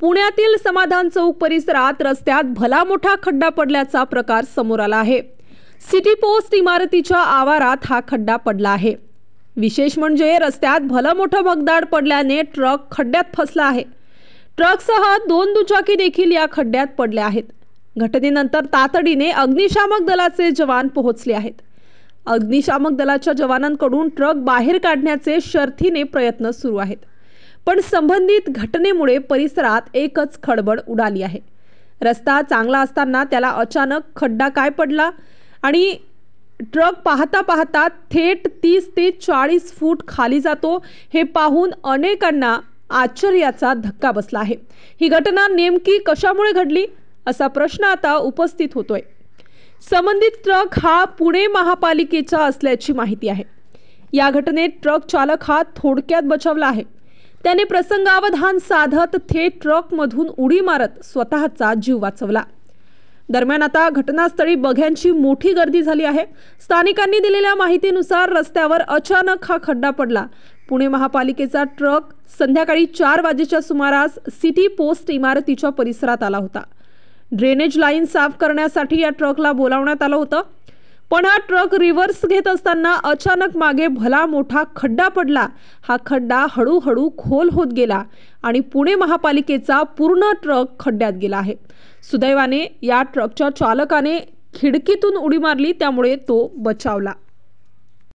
पुण्यातील समाधान चौक परिसरात रस्त्यात भला मोठा खड्डा पडल्याचा प्रकार समोर आला आहे। सिटी पोस्ट इमारतीच्या आवारात हा खड्डा पडला आहे। विशेष म्हणजे रस्त्यात भला मोठा भगदाड पडल्याने ट्रक खड्ड्यात फसला आहे। ट्रकसह 2 दुचाकी देखील या खड्ड्यात पडल्या आहेत। घटनेनंतर तातडीने अग्निशामक दलाचे जवान पोहोचले आहेत। अग्निशामक दलाच्या जवानांकडून ट्रक बाहेर काढण्याचे शर्थीने प्रयत्न सुरू आहेत। पण संबंधित घटनेमुळे परिसरात एकच खळबळ उडाली आहे। रस्ता चांगला असताना त्याला अचानक खड्डा काय पडला आणि ट्रक पाहता पाहता थेट 30 ते 40 फूट खाली जातो, हे पाहून अनेकांना आश्चर्याचा धक्का बसला आहे। ही घटना नेमकी कशामुळे घडली असा प्रश्न आता उपस्थित होतोय। संबंधित ट्रक हा पुणे महापालिकेचा असल्याची माहिती आहे। या घटनेत ट्रक चालक हा थोडक्यात बचावला आहे। त्याने प्रसंगावधान साधत थेट ट्रकमधून उडी मारत स्वतःचा जीव वाचवला। दरम्यान आता घटनास्थळी बघ्यांची मोठी गर्दी झाली आहे। स्थानिकांनी दिलेल्या माहितीनुसार रस्त्यावर अचानक हा खड्डा पडला। पुणे महापालिकेचा ट्रक संध्याकाळी 4 वाजेच्या सुमारास सिटी पोस्ट इमारतीच्या परिसरात आला होता। ड्रेनेज लाईन साफ करण्यासाठी या ट्रकला बोलावण्यात आलं होतं, पण हा ट्रक रिव्हर्स घेत असताना अचानक मागे भला मोठा खड्डा पडला। हा खड्डा हळूहळू खोल होत गेला आणि पुणे महापालिकेचा पूर्ण ट्रक खड्ड्यात गेला आहे। सुदैवाने या ट्रकच्या चालकाने खिडकीतून उडी मारली, त्यामुळे तो बचावला।